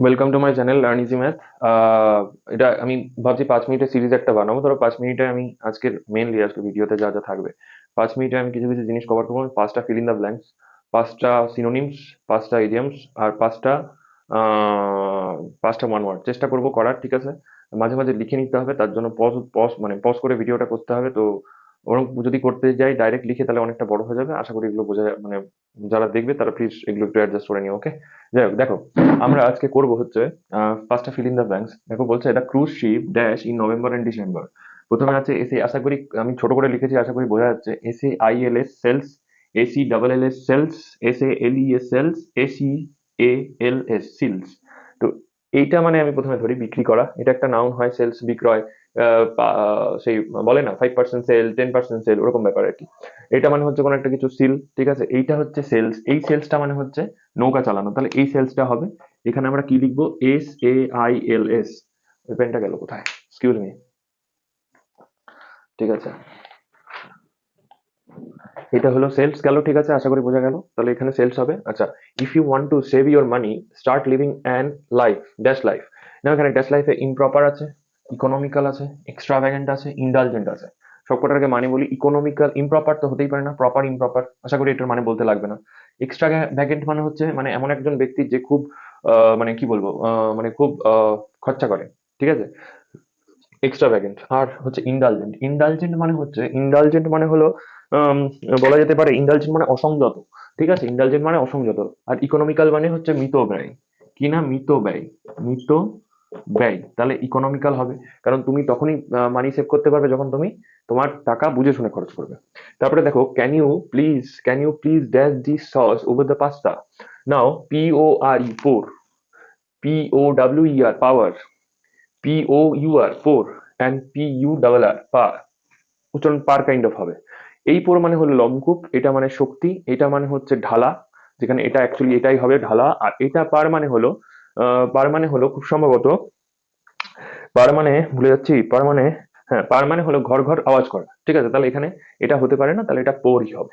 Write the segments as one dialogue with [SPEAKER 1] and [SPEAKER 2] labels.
[SPEAKER 1] Welcome to my channel learn easy math. এটা আমি ভাবছি 5 মিনিটের সিরিজ একটা বানাবো। ধরো 5 মিনিটে আমি আজকে ভিডিওতে যা যা থাকবে 5 মিনিটে আমি কিছু কিছু জিনিস কভার করবো। 5টা ফিল ইন দ্য ব্ল্যাঙ্কস, 5টা সিনোনিমস, 5টা ইডিয়মস, আর 5টা ওয়ান ওয়ার্ড চেষ্টা করবো করার। ঠিক আছে, মাঝে মাঝে লিখে নিতে হবে, তার জন্য পজ পজ মানে পজ করে ভিডিওটা করতে হবে। তো ওরকম যদি করতে যাই ডাইরেক্ট লিখে তাহলে অনেকটা বড় হয়ে যাবে। আশা করি এগুলো বোঝা মানে যারা দেখবে তারা প্লিজ এগুলো একটু অ্যাডজাস্ট করে নিও। ওকে, যাই হোক দেখো, আমরা আজকে করব হচ্ছে পাঁচটা ফিল ইন দ্য ব্ল্যাঙ্কস। দেখো বলছে এটা cruise ship dash in November and December. প্রথমে আছে এসে, আশা করি আমি ছোট করে লিখেছি, আশা করি বোঝা যাচ্ছে। S A I L S sales, S E double L S sells, S A L E S sales, S E A L S seals. তো এইটা মানে আমি প্রথমে ধরি বিক্রি করা, এটা একটা নাউন হয়, সেলস বিক্রয়। সেই বলে না 5% সেল, 10% সেল, ওরকম ব্যাপার আর কি। এটা মানে হচ্ছে কোনো একটা কিছু সিল। ঠিক আছে, এইটা হচ্ছে সেলস, এই সেলসটা মানে হচ্ছে নৌকা চালানো, তাহলে এই সেলসটা হবে। এখানে আমরা কি লিখবো? SAILS। ওই পেনটা গেল কোথায়? Excuse me. ঠিক আছে, এটা হলো সেলস গেল। ঠিক আছে, আশা করি বোঝা গেল। তাহলে এখানে সেলস হবে। আচ্ছা, if you want to save your money start living an life dash life. না, এখানে ড্যাশ লাইফে ইমপ্রপার আছে, ইকোনমিক্যাল আছে, এক্সট্রাভ্যাগেন্ট আছে, ইন্ডালজেন্ট আছে। সবকটাকে মানে বলি। ইকোনমিক্যাল, ইমপ্রপার তো হতেই পারে না, প্রপার ইমপ্রপার, আশা করি এটার মানে বলতে লাগবে না। এক্সট্রাভ্যাগেন্ট মানে হচ্ছে মানে এমন একজন ব্যক্তি যে খুব মানে কি বলবো, মানে খুব খরচা করে। ঠিক আছে, এক্সট্রাভ্যাগেন্ট। আর হচ্ছে ইন্ডালজেন্ট। ইন্ডালজেন্ট মানে হলো আম, বলা যেতে পারে ইন্ডালজেন্ট মানে অসংযত। ঠিক আছে, ইন্ডালজেন্ট মানে অসংযত। আর ইকোনমিক্যাল মানে হচ্ছে মিত ব্যয়। কি না? মিত ব্যয়, মিত ব্যয়, তাহলে ইকোনমিক্যাল হবে। কারণ তুমি তখনই মানি সেভ করতে পারবে যখন তুমি তোমার টাকা বুঝে শুনে খরচ করবে। তারপরে দেখো, can you please dash the sauce over the pasta. নাও PORE, POWER power, POUR pour, and PURR purr. উচ্চারণ পার কাইন্ড অফ হবে। এই পোর মানে হলো লম্বকূপ, এটা মানে শক্তি, এটা মানে হচ্ছে ঢালা, যেখানে এটা অ্যাকচুয়ালি এটাই হবে ঢালা। আর এটা পার মানে হলো পার মানে হলো খুব সম্ভবত, পার মানে ভুলে যাচ্ছি, পার মানে, হ্যাঁ পার মানে হলো ঘর ঘর আওয়াজ করা। ঠিক আছে, তাহলে এখানে এটা হতে পারে না, তাহলে এটা পোরই হবে।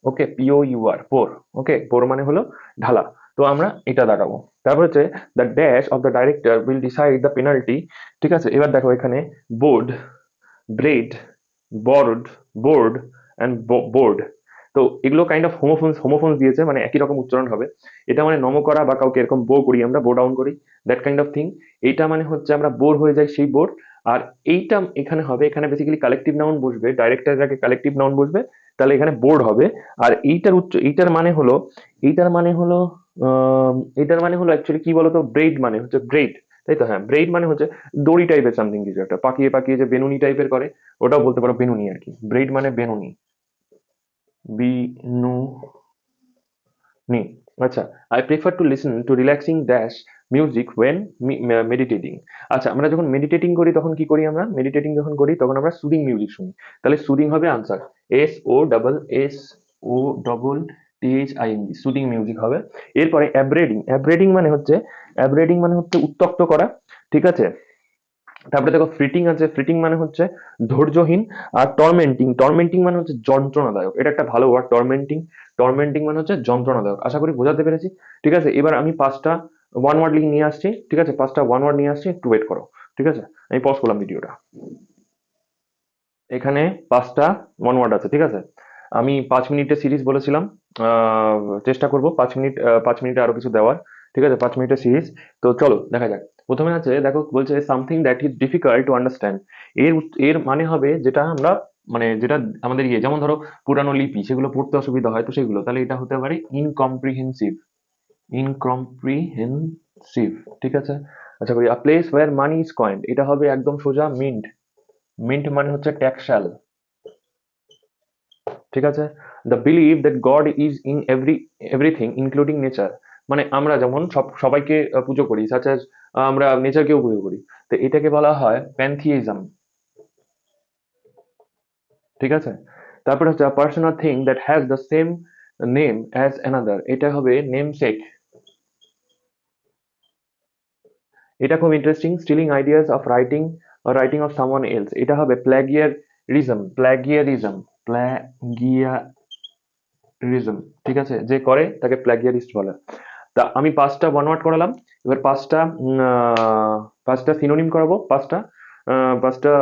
[SPEAKER 1] ওকে, POUR পোর। ওকে, পোর মানে হলো ঢালা। তো আমরা এটা দাঁড়াবো। তারপর হচ্ছে the dash of the director will decide the penalty. ঠিক আছে, এবার দেখো এখানে board, bread, board, board and board. তো এগুলো কাইন্ড অফ হোমোফোনস দিয়েছে, মানে একই রকম উচ্চারণ হবে। এটা মানে নম করা বা কাউকে এরকম বো করি, আমরা বো ডাউন করি, দ্যাট কাইন্ড অফ থিং। এইটা মানে হচ্ছে আমরা বোর হয়ে যাই, সেই বোর। আর এইটা এখানে হবে, এখানে বেসিক্যালি কালেকটিভ নাউন বসবে, ডাইরেক্টর আগে কালেকটিভ নাউন বসবে, তাহলে এখানে বোর্ড হবে। আর এইটার মানে হলো এইটার মানে হলো অ্যাকচুয়ালি কি বলতো, ব্রেড মানে হচ্ছে ব্রেড। তাই তো? হ্যাঁ, ব্রেড মানে হচ্ছে দড়ি টাইপের সামথিং, কিছু একটা পাকিয়ে পাকিয়ে যে বেনুনি টাইপের করে, ওটাও বলতে পারো বেনুনি আর কি। ব্রেড মানে বেনুনি, বিনুনি। আচ্ছা, I prefer to listen to relaxing dash music when meditating. আচ্ছা, আমরা যখন মেডিটেটিং করি তখন কি করি? আমরা মেডিটেটিং যখন করি তখন আমরা সুদিং মিউজিক শুনি। তাহলে সুদিং হবে আনসার, SOSSOTHING, সুদিং মিউজিক হবে। এরপরে অ্যাব্রেডিং, অ্যাব্রেডিং মানে হচ্ছে উত্তক্ত করা। ঠিক আছে, তারপরে দেখো ফ্রিটিং আছে, ফ্রিটিং মানে হচ্ছে ধৈর্যহীন। আর টর্মেন্টিং মানে হচ্ছে যন্ত্রণাদায়ক। এটা একটা ভালো ওয়ার্ড, টর্মেন্টিং মানে হচ্ছে যন্ত্রণাদায়ক। আশা করি বোঝাতে পেরেছি। ঠিক আছে, এবার আমি 5টা ওয়ান ওয়ার্ড লিখে নিয়ে আসছি। ঠিক আছে, 5টা ওয়ান ওয়ার্ড নিয়ে আসছি, একটু ওয়েট করো। ঠিক আছে, আমি পজ করলাম ভিডিওটা। এখানে 5টা ওয়ান ওয়ার্ড আছে। ঠিক আছে, আমি 5 মিনিটের সিরিজ বলেছিলাম, আহ, চেষ্টা করব 5 মিনিট, 5 মিনিটে আরো কিছু দেওয়ার। ঠিক আছে, 5 মিনিটের সিরিজ। তো চলো দেখা যাক। প্রথমে আছে দেখো, বলছে something that is difficult to understand. এর মানে হবে যেটা আমরা মানে যেটা আমাদের ইয়ে, যেমন ধরো পুরানো লিপি, সেগুলো পড়তে অসুবিধা হয়, তো সেগুলো তাহলে এটা হতে পারে ইনকম্প্রিহেন্সিভ, ইনকম্প্রিহেন্সিভ। ঠিক আছে, আচ্ছা করি a place where money is coined, এটা হবে একদম সোজা মিন্ট। মিন্ট মানে হচ্ছে ট্যাক্সাল। ঠিক আছে, the believe that god is in everything including nature. মানে আমরা যেমন সবাইকে পুজো করি, সাচ অ্যাজ আমরা নেচারকেও পুজো করি, তো এটাকে বলা হয় প্যানথিইজম। ঠিক আছে, তারপরে হচ্ছে person or thing that has the same name as another, এটা হবে নেমসেক। এটা খুব interesting, stealing ideas of writing of someone else, এটা হবে প্লাগিয়ারিজম। ঠিক আছে, যে করে তাকে প্লাগিয়ারিস্ট বলে। তা আমি পাঁচটা ওয়ান ওয়ার্ড করালাম, এবার পাঁচটা সিনোনিম করাবো, পাঁচটা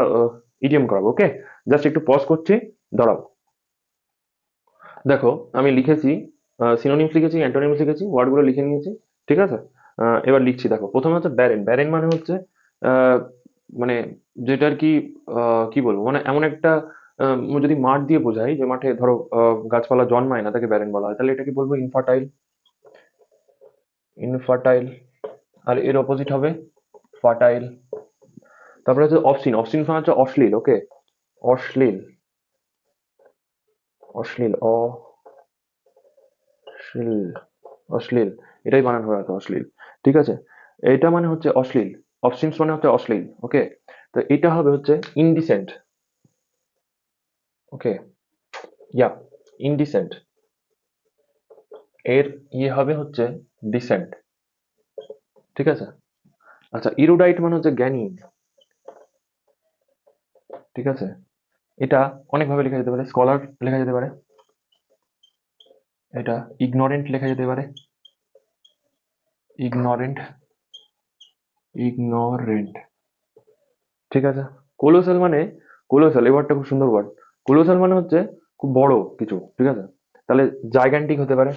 [SPEAKER 1] ইডিয়ম করাবো। ওকে, জাস্ট একটু পজ করছি, দাঁড়াও। দেখো আমি লিখেছি, সিনোনিমস লিখেছি, অ্যান্টোনিমস লিখেছি, ওয়ার্ডগুলো লিখে নিয়েছি। ঠিক আছে, এবার লিখছি। দেখো প্রথমে হচ্ছে ব্যারেন। ব্যারেন মানে হচ্ছে আহ, মানে যেটা আর কি, কি বলবো, মানে এমন একটা যদি মাঠ দিয়ে বোঝাই, যে মাঠে ধরো গাছপালা জন্মায় না, তাকে ব্যারেন বলা হয়, তাহলে এটাকে বলবো ইনফার্টাইল। ইনফার্টাইল। আর এর অপোজিট হবে ফার্টাইল। তারপরে হচ্ছে অবসিন। অবসিন মানে হচ্ছে অশ্লীল। ওকে, অশ্লীল। অশ্লীল, অশ্লীল, অশ্লীল, এটাই বানান হয়ে আছে, অশ্লীল। ঠিক আছে, এটা মানে হচ্ছে অশ্লীল। অবসিনস মানে হচ্ছে অশ্লীল। ওকে, তো এটা হবে হচ্ছে ইনডিসেন্ট। ওকে, ইয়া, ইনডিসেন্ট। এর হবে হচ্ছে ডিসেন্ট। ঠিক আছে, আচ্ছা, ইরুডাইট মানে হচ্ছে জ্ঞানী। ঠিক আছে, এটা অনেকভাবে লেখা যেতে পারে। স্কলার লেখা যেতে পারে, এটা ইগনোরেন্ট লেখা যেতে পারে, ইগনোরেন্ট, ইগনোরেন্ট। ঠিক আছে, কোলোসাল মানে, কোলোসাল এই ওয়ার্ডটা খুব সুন্দর ওয়ার্ড। কোলোসাল মানে হচ্ছে খুব বড় কিছু। ঠিক আছে, তাহলে জাইগান্টিক হতে পারে,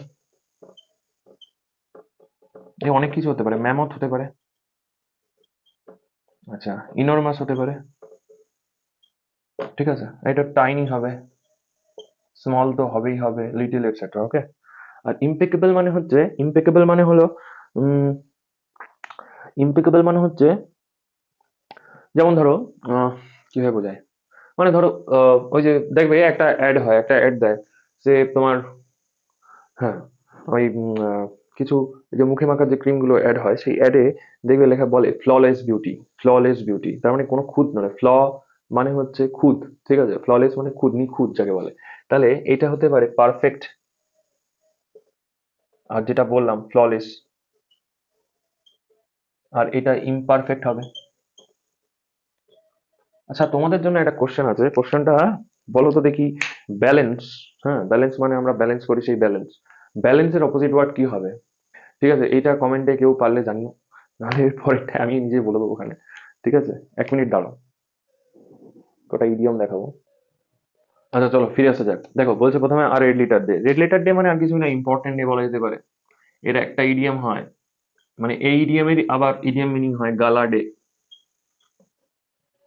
[SPEAKER 1] এ অনেক কিছু হতে পারে, ম্যামথ হতে পারে। আচ্ছা, ইনরমাস হতে পারে। ঠিক আছে, এটা টাইনি হবে, স্মল তো হবেই হবে, লিটল এটসেট্রা। ওকে, আর ইম্পেকেবল মানে হচ্ছে, ইম্পেকেবল মানে হলো ইম্পেকেবল মানে হচ্ছে, যেমন ধরো কিভাবে বোঝায়, মানে ধরো ওই যে দেখবে একটা অ্যাড হয়, একটা অ্যাড দেয়, যে তোমার, হ্যাঁ, ওই কিছু যে মুখে মাখার যে ক্রিম গুলো অ্যাড হয়, সেই অ্যাডে দেখবে লেখা বলে ফ্ললেস বিউটি। ফ্ললেস বিউটি তার মানে কোনো খুঁত নয়। ফ্ল মানে হচ্ছে খুঁত। ঠিক আছে, ফ্ললেস মানে খুঁত, নিখুঁত যাকে বলে। তাহলে এটা হতে পারে পারফেক্ট, আর যেটা বললাম ফ্ললেস, আর এটা ইমপারফেক্ট হবে। আচ্ছা, তোমাদের জন্য একটা কোশ্চেন আছে, কোশ্চেনটা বলো তো দেখি। ব্যালেন্স, হ্যাঁ, ব্যালেন্স মানে আমরা ব্যালেন্স করি, সেই ব্যালেন্স, ব্যালেন্সের অপোজিট ওয়ার্ড কি হবে? ঠিক আছে, এইটা কমেন্টে কেউ পারলে জানিও, নাহলে এর পরেরটা আমি নিজে বলে দেবো ওখানে। ঠিক আছে, এক মিনিট দাঁড়াও, কটা ইডিয়ম দেখাবো। আচ্ছা চলো ফিরে আসা যাক। দেখো বলছে প্রথমে আর red letter day. Red letter day মানে আর কিছু না, ইম্পর্টেন্ট ডে বলা যেতে পারে। এর একটা ইডিয়ম হয়, মানে এই ইডিয়মের আবার ইডিয়ম মিনিং হয় গালা ডে,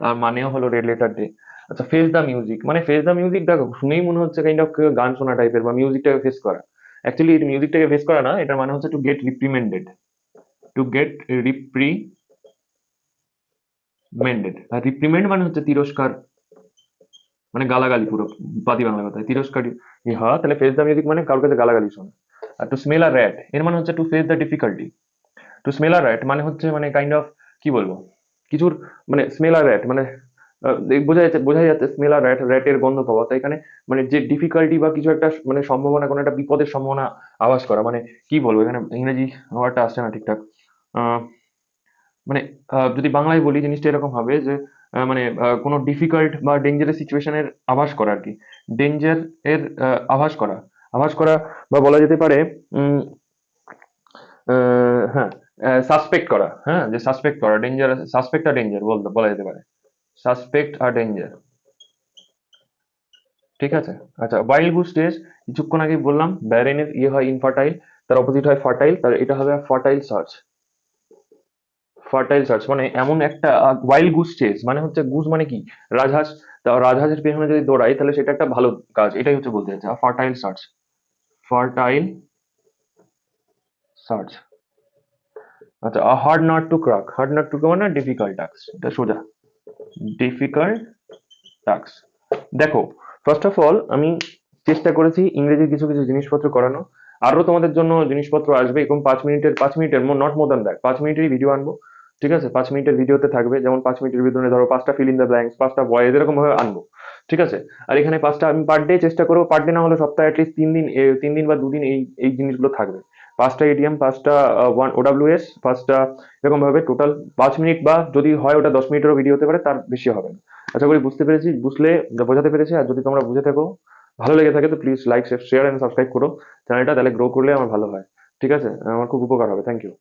[SPEAKER 1] তার মানেও হলো রেড লেটার ডে। আচ্ছা, ফেস দ্য মিউজিক মানে, ফেস দ্য মিউজিক দেখো শুনেই মনে হচ্ছে কাইন্ড অফ গান শোনা টাইপের, বা মিউজিকটাকে ফেস করা। অ্যাকচুয়ালি মিউজিকটাকে ফেস করা না, এটার মানে হচ্ছে to get reprimanded. To get reprimanded. আর রিপ্রিমেন্ড মানে হচ্ছে তিরস্কার, মানে গালাগালি, পুরো বাদি বাংলা কথায় তিরস্কার হওয়া। তাহলে ফেস দ্য মিউজিক মানে কারোর কাছে গালাগালি শোনা। আর টু স্মেল আ র্যাট এর মানে হচ্ছে to face the difficulty. Two smell a rat মানে হচ্ছে মানে কাইন্ড অফ, কি বলবো, কিছুর, মানে স্মেল আ র্যাট মানে বোঝাই যাচ্ছে স্মেল আর র্যাট, র্যাটের গন্ধ পাওয়া। তো এখানে মানে যে ডিফিকাল্টি বা কিছু একটা মানে সম্ভাবনা, কোনো একটা বিপদের সম্ভাবনা আভাস করা, মানে কি বলবো, এখানে ইংরেজি ওয়ার্ডটা আসছে না ঠিকঠাক। আহ, মানে যদি বাংলায় বলি জিনিসটা এরকম হবে যে মানে কোনো ডিফিকাল্ট বা ডেঞ্জারাস সিচুয়েশনের আভাস করা আর কি। ডেঞ্জার এর আভাস করা, আভাস করা, বা বলা যেতে পারে হ্যাঁ, সাসপেক্ট করা। হ্যাঁ, যে সাসপেক্ট করা, ডেঞ্জার, সাসপেক্ট আর ডেঞ্জার বলা যেতে পারে, সাসপেক্ট আর ডেঞ্জার। ঠিক আছে, আচ্ছা, ওয়াইল্ড গুজ ডেজ কিছুক্ষণ আগে বললাম, ব্যারেনের হয় ইনফার্টাইল, তার অপোজিট হয় ফার্টাইল, তার এটা হবে ফার্টাইল সার্চ। ফার্টাইল সার্চ মানে এমন একটা, ওয়াইল্ড গুজ চেজ মানে হচ্ছে, গুজ মানে কি, রাজহাঁস। তা রাজহাঁসের পেছনে যদি দৌড়াই তাহলে সেটা একটা ভালো কাজ, এটাই হচ্ছে বলতে চাচ্ছে ফার্টাইল সার্চ। Fertile search. আচ্ছা, hard nut to crack. Hard nut to crack মানে ডিফিকাল্ট টাস্ক, এটা সোজা, ডিফিকাল্ট টাস্ক। দেখো, ফার্স্ট অফ অল আমি চেষ্টা করেছি ইংরেজির কিছু কিছু জিনিসপত্র করানো। আরো তোমাদের জন্য জিনিসপত্র আসবে, এরকম 5 মিনিটের নট মোর দ্যান দ্যাট, 5 মিনিটেরই ভিডিও আনবো। ঠিক আছে, 5 মিনিটের ভিডিওতে থাকবে, যেমন 5 মিনিটের ভিতরে ধরো পাঁচটা ফিল ইন দ্য ব্ল্যাঙ্কস, পাঁচটা ভয়েস, এরকম ভাবে আনবো। ঠিক আছে, আর এখানে পাঁচটা আমি পার ডে চেষ্টা করবো, পার ডে না হলে সপ্তাহে অ্যাটলিস্ট 3 দিন, 3 দিন বা 2 দিন এই এই জিনিসগুলো থাকবে। পাঁচটা এডিএম, পাঁচটা ওয়ান ওডাব্লিউএস, পাঁচটা, এরকম ভাবে টোটাল 5 মিনিট, বা যদি হয় ওটা 10 মিনিটেরও ভিডিও হতে পারে, তার বেশি হবে না। আশা করি বুঝতে পেরেছি, বুঝলে বোঝাতে পেরেছি। আর যদি তোমরা বুঝে থাকো, ভালো লেগে থাকে, তো please like share and subscribe করো চ্যানেলটা, তাহলে গ্রো করলে আমার ভালো হয়। ঠিক আছে? আমার খুব উপকার হবে। Thank you.